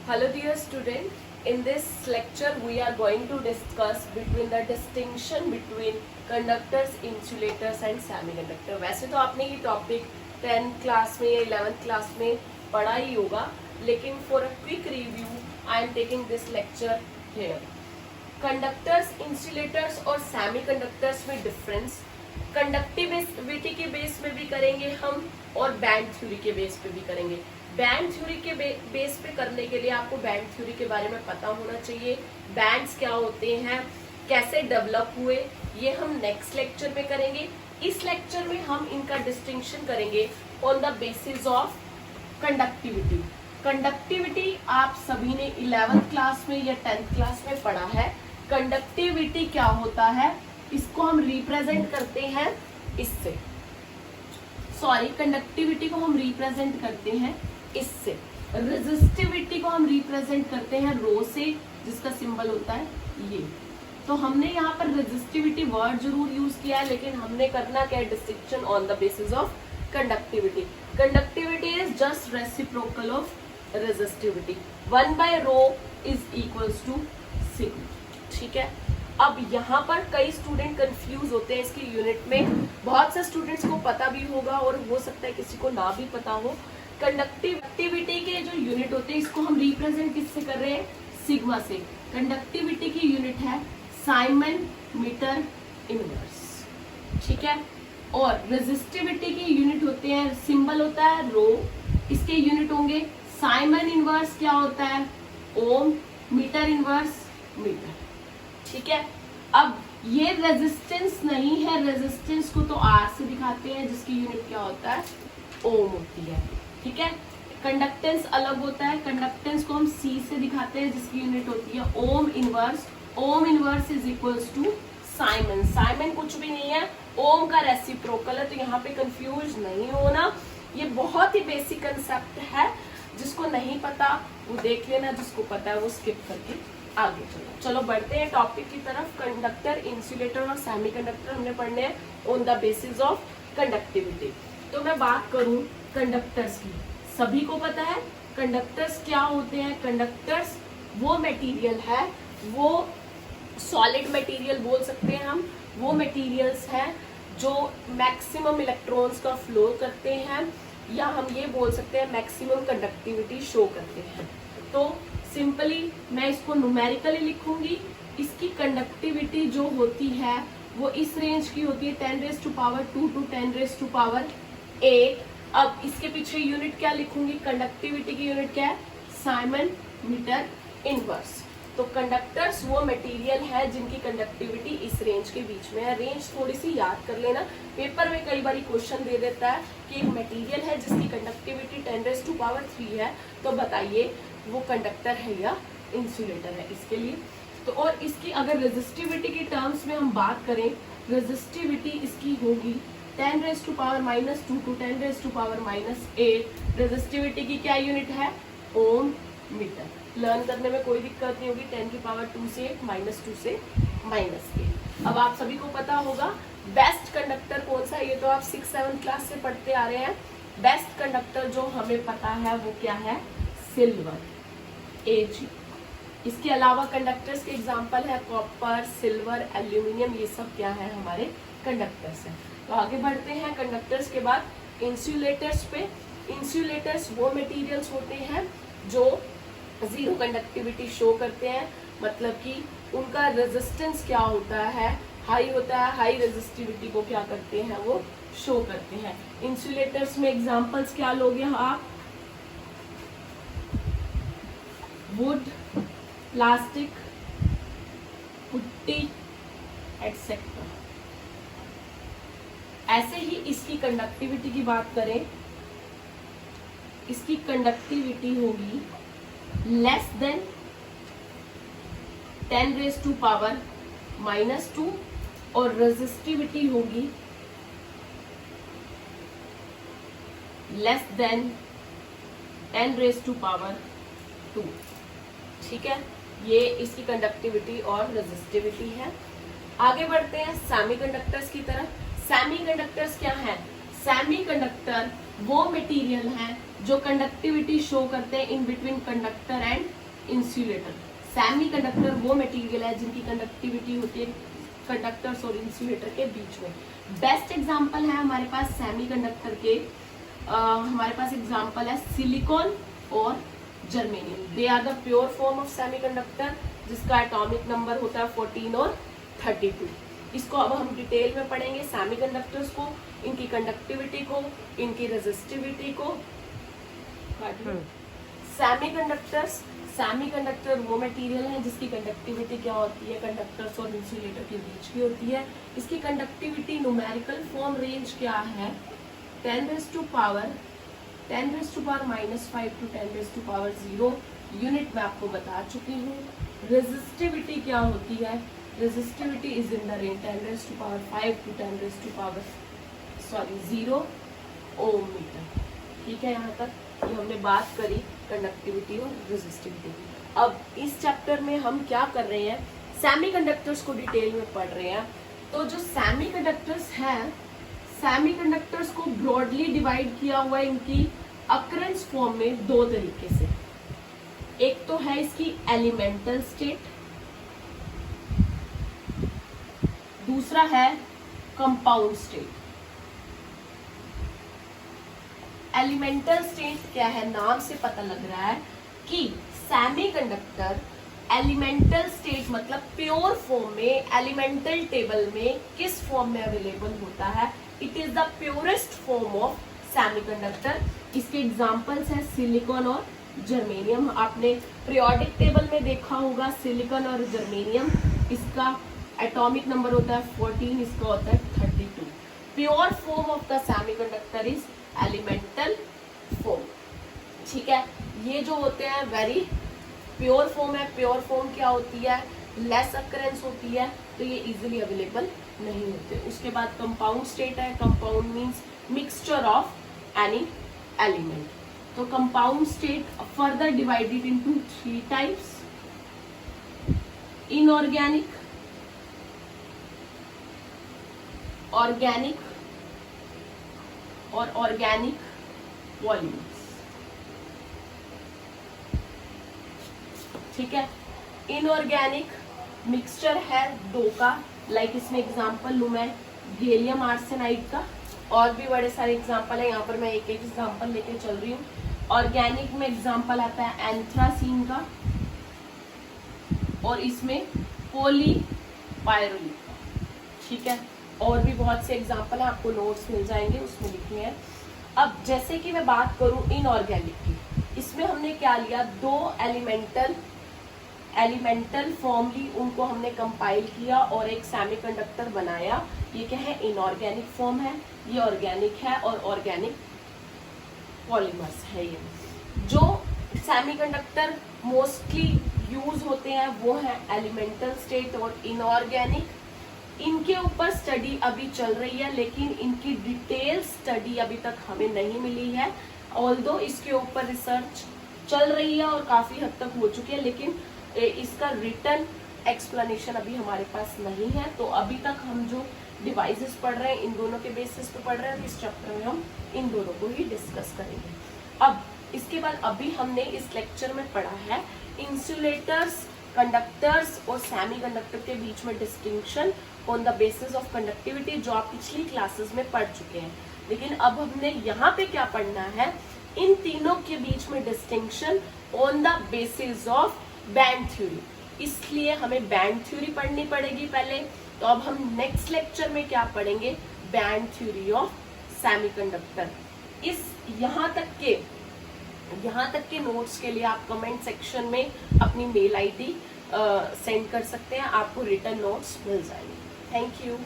Hello dear student, in this lecture we are going to discuss between the distinction between conductors, insulators and semiconductor. वैसे तो आपने ये topic 10th class में या 11th class में पढ़ा ही होगा, लेकिन for a quick review I am taking this lecture here. Conductors, insulators और सेमीकंडक्टर्स में डिफरेंस कंडक्टिविटी के बेस पे भी करेंगे हम और बैंड थ्योरी के बेस पे भी करेंगे. बैंड थ्योरी के बेस पे करने के लिए आपको बैंड थ्योरी के बारे में पता होना चाहिए. बैंड्स क्या होते हैं, कैसे डेवलप हुए, ये हम नेक्स्ट लेक्चर में करेंगे. इस लेक्चर में हम इनका डिस्टिंक्शन करेंगे on the basis of conductivity. Conductivity आप सभी ने 11th क्लास में या 10th क्लास में पढ़ा है. कंडक्टिविटी क्या होता है, इसको हम रिप्रेजेंट करते हैं इससे. कंडक्टिविटी को हम रिप्रेजेंट करते हैं इससे. रेजिस्टिविटी को हम रिप्रेजेंट करते हैं रो से, जिसका सिंबल होता है ये. तो हमने यहाँ पर रेजिस्टिविटी वर्ड जरूर यूज किया है, लेकिन हमने करना क्या है, distinction on the basis of conductivity. Conductivity is just reciprocal of resistivity. 1/ρ is equals to sigma. ठीक है. अब यहाँ पर कई स्टूडेंट कंफ्यूज होते हैं इसकी यूनिट में. बहुत से स्टूडेंट्स को पता भी होगा और हो सकता है किसी को ना भी पता हो. कंडक्टिविटी के जो यूनिट होते हैं इसको हम रिप्रेजेंट किससे कर रहे हैं, सिग्मा से. कंडक्टिविटी की यूनिट है साइमन मीटर इनवर्स. ठीक है. और रेजिस्टिविटी की यूनिट होते हैं, सिंबल होता है रो, इसके यूनिट होंगे साइमन इनवर्स क्या होता है, ओम, मीटर इनवर्स मीटर. ठीक है. अब ये रेजिस्टेंस नहीं है, रेजिस्टेंस को तो आर से दिखाते हैं, जिसकी यूनिट क्या होता है, ओम होती है. ठीक है. कंडक्टेंस अलग होता है, कंडक्टेंस को हम सी से दिखाते हैं, जिसकी यूनिट होती है ohm inverse. Ohm inverse is equals to siemens. Siemens कुछ भी नहीं है, ओम का रेसिप्रोकल है. तो यहाँ पे कंफ्यूज नहीं होना, ये बहुत ही बेसिक कंसेप्ट है. जिसको नहीं पता वो देख लेना, जिसको पता है वो स्किप करके आगे चलो बढ़ते हैं टॉपिक की तरफ. कंडक्टर, इंसुलेटर और सेमीकंडक्टर हमने पढ़ने हैं on the basis of conductivity. तो मैं बात करूं कंडक्टर्स की. सभी को पता है कंडक्टर्स क्या होते हैं. कंडक्टर्स वो मटेरियल है, वो सॉलिड मटेरियल बोल सकते हैं हम, वो मटेरियल्स हैं जो मैक्सिमम इलेक्ट्रॉन्स का फ्लो करते हैं, या हम ये बोल सकते हैं मैक्सिमम कंडक्टिविटी शो करते हैं. तो सिंपली मैं इसको न्यूमेरिकली लिखूंगी. इसकी कंडक्टिविटी जो होती है वो इस रेंज की होती है 10⁻² टू 10⁻8. अब इसके पीछे यूनिट क्या लिखूंगी, कंडक्टिविटी की यूनिट क्या है, साइमन मीटर इनवर्स. तो कंडक्टर्स वो मटेरियल है जिनकी कंडक्टिविटी इस रेंज के बीच में है. रेंज थोड़ी सी याद कर लेना, पेपर में कई बार क्वेश्चन दे देता है कि एक मटेरियल है जिसकी कंडक्टिविटी 10⁻³ है, तो बताइए वो कंडक्टर है या इंसुलेटर है इसके लिए. तो और इसकी अगर रेजिस्टिविटी की टर्म्स में हम बात करें, रेजिस्टिविटी इसकी होगी 10⁻² टू 10⁻8. रेजिस्टिविटी की क्या यूनिट है, ओम मीटर. लर्न करने में कोई दिक्कत नहीं होगी. 10⁻² से 8, -2 से -8. अब आप सभी को पता होगा बेस्ट कंडक्टर कौन सा है, ये तो आप 6-7 क्लास से पढ़ते आ रहे हैं. बेस्ट कंडक्टर जो हमें पता है वो क्या है, सिल्वर, Ag. इसके अलावा कंडक्टर्स के एग्जांपल है कॉपर, सिल्वर, एल्यूमिनियम. ये सब क्या है, हमारे कंडक्टर्स हैं. तो आगे बढ़ते हैं कंडक्टर्स के बाद इंसुलेटर्स पे. इंसुलेटर्स वो मटेरियल्स होते हैं जो जीरो कंडक्टिविटी शो करते हैं, मतलब कि उनका रेजिस्टेंस क्या होता है, हाई होता है. हाई रेजिस्टिविटी को क्या करते हैं, वो शो करते हैं. इंसुलेटर्स में एग्जांपल्स क्या लोगे आप, वुड, प्लास्टिक, पुट्टी एटसेट्रा. ऐसे ही इसकी कंडक्टिविटी की बात करें, इसकी कंडक्टिविटी होगी लेस देन 10⁻² और रेजिस्टिविटी होगी लेस देन 10⁻². ठीक है. ये इसकी कंडक्टिविटी और रेजिस्टिविटी है. आगे बढ़ते हैं सेमीकंडक्टर्स की तरफ. सेमीकंडक्टर्स क्या है, सेमीकंडक्टर वो मटेरियल हैं जो कंडक्टिविटी शो करते हैं in between conductor and insulator. Semiconductor वो मटेरियल है जिनकी कंडक्टिविटी होती है कंडक्टर्स और इंसुलेटर के बीच में। बेस्ट एग्जांपल है हमारे पास सेमीकंडक्टर के, हमारे पास एग्जांपल है सिलिकॉन और germanium. They are the pure form of semiconductor जिसका एटॉमिक नंबर होता है 14 और 32। इसको अब हम डिटेल में पढ़ेंगे, सेमीकंडक्टर्स को, इनकी कंडक्टिविटी को, इनकी रेजिस्टिविटी को। सेमीकंडक्टर वो मटेरियल है जिसकी कंडक्टिविटी क्या होती है, कंडक्टर्स और इंसुलेटर के बीच की होती है। इसकी कंडक्टिविटी न्यूमेरिकल फॉर्म रेंज क्या है, 10⁻⁻⁻⁵ to 10⁻⁴ यूनिट मैं आपको बता चुकी हूँ। रेजिस्टिविटी क्या होती है, resistivity is in the range 10⁻⁵ to 10⁻�0 ohm metre. ठीक है, यहाँ तक ये हमने बात करी कंडक्टिविटी और रेजिस्टिविटी। अब इस चैप्टर में हम क्या कर रहे हैं, सेमीकंडक्टर्स को डिटेल में पढ़ रहे हैं। तो जो सेमीकंडक्टर्स हैं, सेमीकंडक्टर्स को ब्रॉडली डिवाइड किया हुआ है इनकी अकरेंस फॉर्म में दो तरीके से। एक तो है इसकी एलिमेंटल स्टेट, दूसरा है कंपाउंड स्टेट। एलिमेंटल स्टेट क्या है, नाम से पता लग रहा है कि सेमीकंडक्टर एलिमेंटल स्टेट मतलब प्योर फॉर्म में, एलिमेंटल टेबल में किस फॉर्म में अवेलेबल होता है, it is the purest form of semiconductor. इसके एग्जांपल्स हैं सिलिकॉन और जर्मेनियम। आपने पीरियोडिक टेबल में देखा होगा सिलिकॉन और जर्मेनियम, इसका एटॉमिक नंबर होता है 14, इसका होता है 32। Pure form of the semiconductor is elemental form. ठीक है, ये जो होते हैं वेरी प्योर फॉर्म है। प्योर फॉर्म क्या होती है, लेस अकरेंस होती है, तो ये इजीली अवेलेबल नहीं होते। उसके बाद कंपाउंड स्टेट है। Compound means mixture of any element. तो compound state further divided into 3 types, inorganic, organic और ऑर्गेनिक पॉलीमर्स। ठीक है, इनऑर्गेनिक मिक्सचर है 2 का, लाइक इसमें एग्जांपल लूं मैं गैलियम आर्सेनाइड का, और भी बड़े सारे एग्जांपल है, यहाँ पर मैं एक एक एग्जांपल लेके चल रही हूँ। ऑर्गेनिक में एग्जांपल आता है एंथ्रासीन का, और इसमें पॉलीपायरोलिक का। ठीक है, और भी बहुत से एग्जांपल है, आपको नोट्स मिल जाएंगे, उसमें लिखने हैं। अब जैसे कि मैं बात करूं इनऑर्गेनिक की, इसमें हमने क्या लिया, 2 एलिमेंटल फॉर्म ली, उनको हमने कंपाइल किया और एक सेमीकंडक्टर बनाया। ये क्या है, इनऑर्गेनिक फॉर्म है, ये ऑर्गेनिक है, और ऑर्गेनिक पॉलीमर्स है। ये जो सेमीकंडक्टर मोस्टली यूज होते हैं वो है एलिमेंटल स्टेट और इनऑर्गेनिक। इनके ऊपर स्टडी अभी चल रही है, लेकिन इनकी डिटेल स्टडी अभी तक हमें नहीं मिली है। ऑल्दो इसके ऊपर रिसर्च चल रही है और काफी हद तक हो चुकी है, लेकिन इसका रिटन एक्सप्लेनेशन अभी हमारे पास नहीं है। तो अभी तक हम जो डिवाइसेस पढ़ रहे हैं इन दोनों के बेसिस पे पढ़ रहे हैं। इस चैप्टर में हम इन दोनों को ही डिस्कस करेंगे। अब इसके बाद अभी हमने इस लेक्चर में पढ़ा है इंसुलेटर्स, कंडक्टर्स और सेमीकंडक्टर के बीच में distinction on the basis of conductivity, जो आप पिछली क्लासेस में पढ़ चुके हैं। लेकिन अब हमने यहाँ पे क्या पढ़ना है, इन तीनों के बीच में distinction on the basis of band theory. इसलिए हमें बैंड थ्योरी पढ़नी पड़ेगी पहले। तो अब हम नेक्स्ट लेक्चर में क्या पढ़ेंगे, बैंड थ्योरी ऑफ सेमीकंडक्टर। इस यहाँ तक के नोट्स के लिए आप कमेंट सेक्शन में अपनी मेल आईडी सेंड कर सकते हैं, आपको रिटन नोट्स मिल जाएंगे। Thank you.